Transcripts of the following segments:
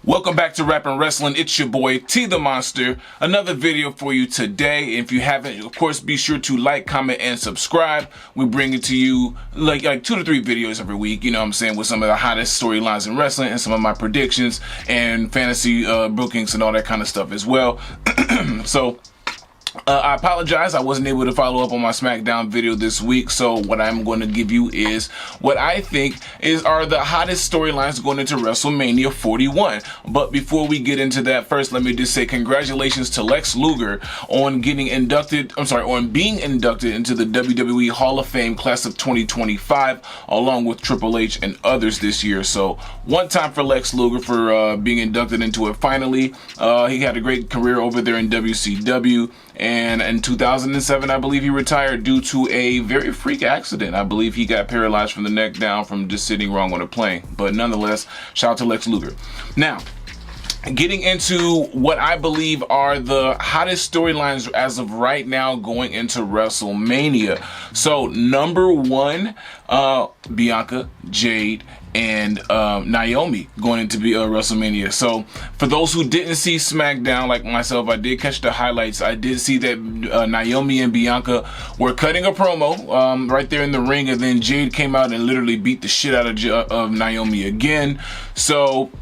Welcome back to Rappin' Wrestling. It's your boy T the Monster. Another video for you today. If you haven't, of course, be sure to like, comment, and subscribe. We bring it to you like 2 to 3 videos every week, you know what I'm saying, with some of the hottest storylines in wrestling and some of my predictions and fantasy bookings and all that kind of stuff as well. So I apologize, I wasn't able to follow up on my SmackDown video this week, so what I'm going to give you is what I think are the hottest storylines going into WrestleMania 41. But before we get into that, first let me just say congratulations to Lex Luger on being inducted into the WWE Hall of Fame class of 2025, along with Triple H and others this year. So one time for Lex Luger for being inducted into it finally. He had a great career over there in WCW. And in 2007, I believe he retired due to a very freak accident. I believe he got paralyzed from the neck down from just sitting wrong on a plane. But nonetheless, shout out to Lex Luger. Now, getting into what I believe are the hottest storylines as of right now going into WrestleMania. So, number one, Bianca, Jade, and Naomi going into WrestleMania. So for those who didn't see SmackDown like myself, I did catch the highlights. I did see that Naomi and Bianca were cutting a promo right there in the ring, and then Jade came out and literally beat the shit out of Naomi again. So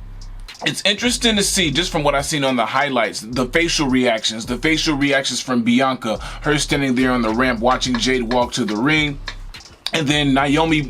it's interesting to see, just from what I've seen on the highlights, the facial reactions from Bianca, her standing there on the ramp watching Jade walk to the ring. And then Naomi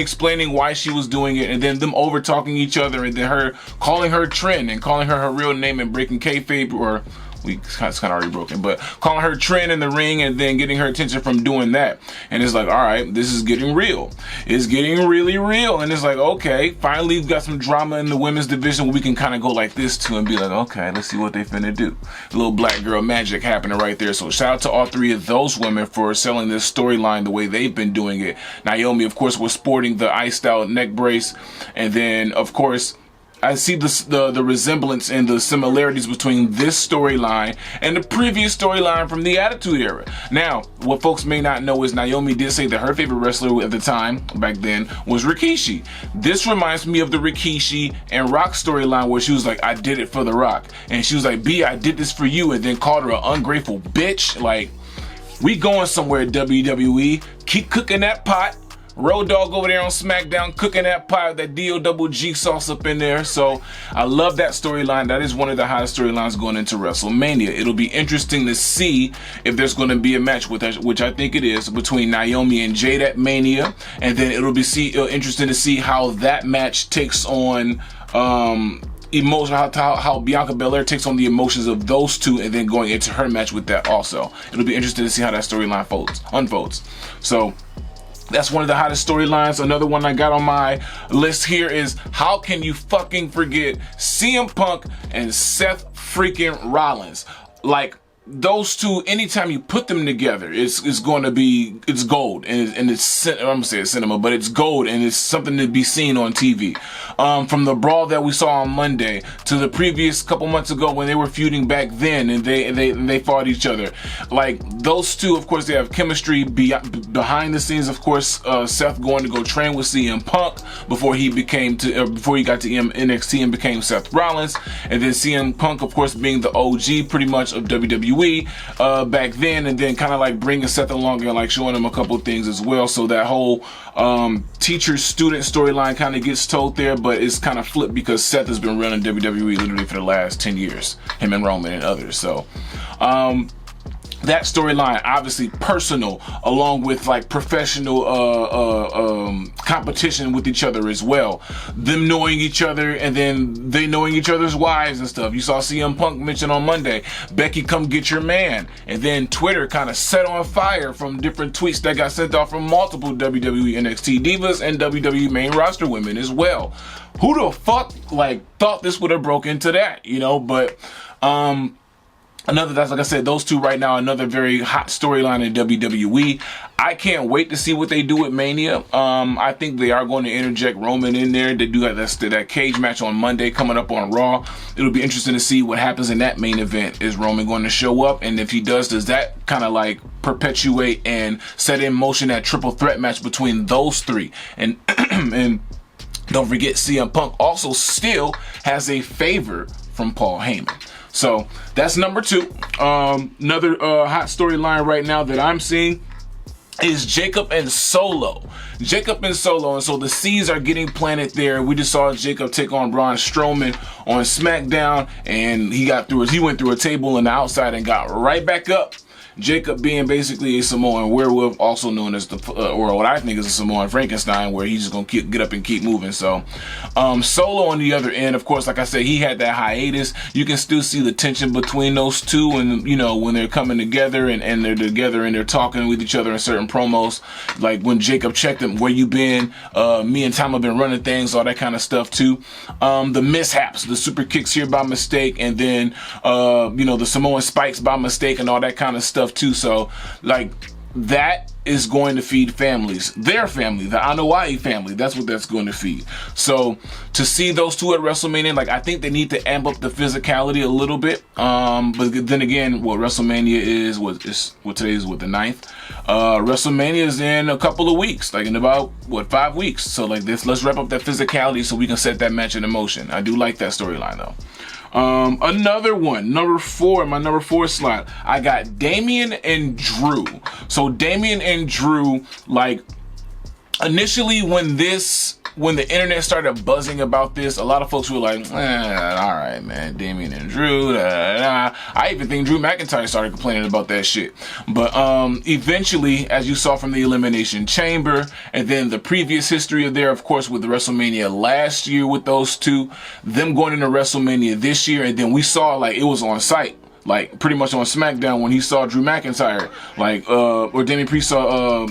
explaining why she was doing it, and then them over talking each other, and then her calling her Trin and calling her real name and breaking kayfabe, or it's kind of already broken, but calling her Trin in the ring and then getting her attention from doing that. And it's like, all right, this is getting real. It's getting really real. And it's like, okay, finally we've got some drama in the women's division where we can kind of go like this too and be like, okay, let's see what they finna do. A little black girl magic happening right there. So shout out to all 3 of those women for selling this storyline the way they've been doing it. Naomi, of course, was sporting the iced out neck brace. And then, of course, I see the resemblance and the similarities between this storyline and the previous storyline from the Attitude Era. Now, what folks may not know is Naomi did say that her favorite wrestler at the time, back then, was Rikishi. This reminds me of the Rikishi and Rock storyline where she was like, I did it for The Rock. And she was like, B, I did this for you, and then called her an ungrateful bitch. Like, we going somewhere, WWE. Keep cooking that pot. Road Dogg over there on SmackDown cooking that pie with that D-O-double-G sauce up in there. So I love that storyline. That is one of the hottest storylines going into WrestleMania. It'll be interesting to see if there's going to be a match, which I think it is, between Naomi and Jade at Mania. And then it'll be interesting to see how that match takes on emotion, how Bianca Belair takes on the emotions of those two, and then going into her match with that also. It'll be interesting to see how that storyline unfolds. So that's one of the hottest storylines. Another one I got on my list here is, how can you fucking forget CM Punk and Seth freaking Rollins? Like, those two, anytime you put them together, it's going to be, it's gold, and it's, I'm gonna say it's cinema, but it's gold, and it's something to be seen on TV. From the brawl that we saw on Monday to the previous couple months ago when they were feuding back then, and they fought each other. Like, those two, of course, they have chemistry behind the scenes. Of course, Seth going to go train with CM Punk before he got to NXT and became Seth Rollins, and then CM Punk, of course, being the OG pretty much of WWE back then, and then kind of like bringing Seth along and like showing him a couple things as well. So that whole teacher-student storyline kind of gets told there, but it's kind of flipped because Seth has been running WWE literally for the last 10 years, him and Roman and others. So that storyline, obviously personal, along with like professional competition with each other as well. Them knowing each other, and then they knowing each other's wives and stuff. You saw CM Punk mention on Monday, Becky, come get your man. And then Twitter kind of set on fire from different tweets that got sent off from multiple WWE NXT divas and WWE main roster women as well. Who the fuck like thought this would have broke into that, you know? But that's like I said, those two right now, another very hot storyline in WWE. I can't wait to see what they do at Mania. I think they are going to interject Roman in there. They do have that cage match on Monday coming up on Raw. It'll be interesting to see what happens in that main event. Is Roman going to show up? And if he does that kind of like perpetuate and set in motion that triple threat match between those three? And Don't forget, CM Punk also still has a favor from Paul Heyman. So that's number 2. Another hot storyline right now that I'm seeing is Jacob and Solo. Jacob and Solo, and so the seeds are getting planted there. We just saw Jacob take on Braun Strowman on SmackDown, and he went through a table on the outside and got right back up. Jacob being basically a Samoan werewolf, also known as or what I think is a Samoan Frankenstein, where he's just gonna get up and keep moving. So, Solo on the other end, of course, like I said, he had that hiatus. You can still see the tension between those two, and when they're coming together and they're together and they're talking with each other in certain promos, like when Jacob checked him, "Where you been? Me and Tom have been running things," all that kind of stuff too. The mishaps, the super kicks here by mistake, and then the Samoan spikes by mistake, and all that kind of stuff too. So like that is going to feed families, their family, the Anoa'i family. That's what that's going to feed. So to see those two at WrestleMania, like I think they need to amp up the physicality a little bit. But then again, what WrestleMania is, today is the 9th. WrestleMania is in a couple of weeks, like in about 5 weeks. So like let's wrap up that physicality so we can set that match in motion. I do like that storyline though. Another one, number 4, my number 4 slot, I got Damian and Drew. So Damian and Drew, like initially when the internet started buzzing about this, a lot of folks were like, all right, man, Damian and Drew, I even think Drew McIntyre started complaining about that shit. But eventually, as you saw from the Elimination Chamber, and then the previous history of there, of course, with the WrestleMania last year with those two, them going into WrestleMania this year, and then we saw like it was on site. Like pretty much on SmackDown when he saw Drew McIntyre, like or Damian Priest saw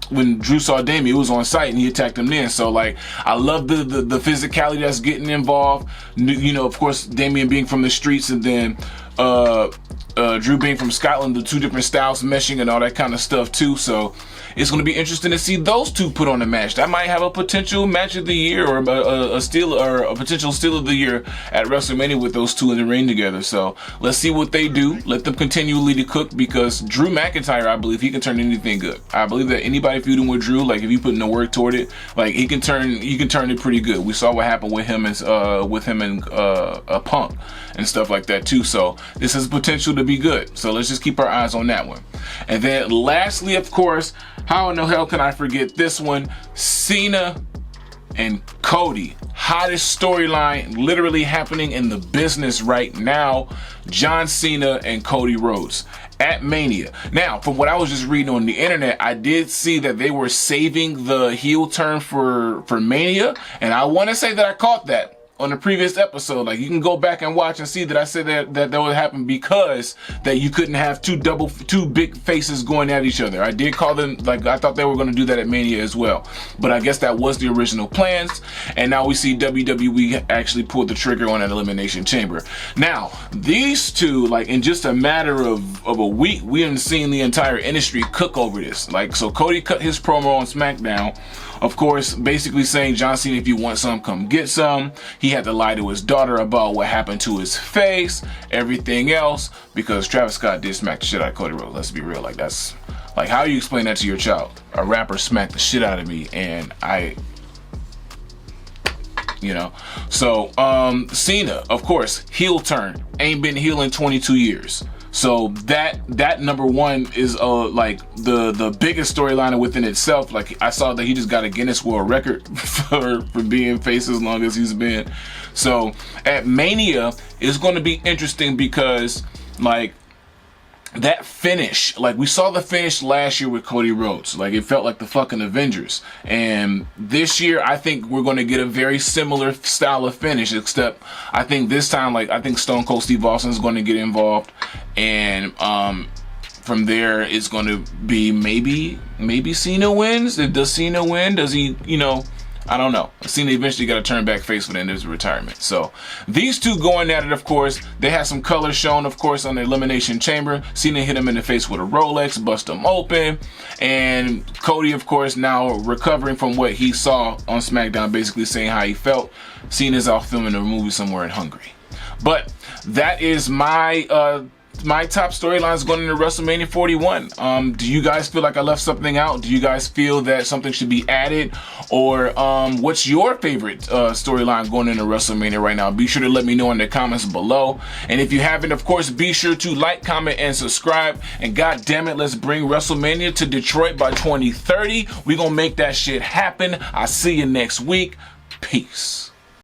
when Drew saw Damian, it was on site and he attacked him then. So like I love the physicality that's getting involved. Of course, Damian being from the streets, and then Drew being from Scotland, the two different styles meshing and all that kind of stuff too. So it's going to be interesting to see those two put on a match. That might have a potential match of the year, or a potential steal of the year at WrestleMania with those two in the ring together. So let's see what they do. Let them continually to cook, because Drew McIntyre, I believe he can turn anything good. I believe that anybody feuding with Drew, like if you put in the work toward it, like he can turn it pretty good. We saw what happened with him and Punk and stuff like that too. So this has potential to be good. So let's just keep our eyes on that one. And then lastly, of course, how in the hell can I forget this one? Cena and Cody. Hottest storyline literally happening in the business right now. John Cena and Cody Rhodes at Mania. Now, from what I was just reading on the internet, I did see that they were saving the heel turn for Mania. And I want to say that I caught that on the previous episode. Like you can go back and watch and see that I said that would happen, because that you couldn't have two big faces going at each other. I did call them, like I thought they were going to do that at Mania as well, but I guess that was the original plans, and now we see WWE actually pull the trigger on an Elimination Chamber. Now these two, like in just a matter of a week, we haven't seen the entire industry cook over this. Like, so Cody cut his promo on SmackDown, of course, basically saying, John Cena, if you want some, come get some. He had to lie to his daughter about what happened to his face, everything else, because Travis Scott did smack the shit out of Cody Rhodes. Let's be real. Like, that's, like, how do you explain that to your child? A rapper smacked the shit out of me, and So, Cena, of course, heel turn. Ain't been heel in 22 years. So that number 1 is like the biggest storyline within itself. Like I saw that he just got a Guinness World Record for being face as long as he's been. So at Mania it's going to be interesting, because like that finish, like we saw the finish last year with Cody Rhodes, like it felt like the fucking Avengers, and this year I think we're going to get a very similar style of finish, except I think this time, like I think Stone Cold Steve Austin is going to get involved, and from there it's going to be maybe Cena wins. Does Cena win? Does he, I don't know. Cena eventually got to turn back face for the end of his retirement. So these two going at it, of course. They had some color shown, of course, on the Elimination Chamber. Cena hit him in the face with a Rolex, bust him open. And Cody, of course, now recovering from what he saw on SmackDown, basically saying how he felt. Cena's out filming a movie somewhere in Hungary. But that is my my top storylines going into WrestleMania 41. Do you guys feel like I left something out? Do you guys feel that something should be added? Or what's your favorite storyline going into WrestleMania right now? Be sure to let me know in the comments below. And if you haven't, of course, be sure to like, comment, and subscribe. And god damn it, let's bring WrestleMania to Detroit by 2030. We're gonna make that shit happen. I'll see you next week. Peace.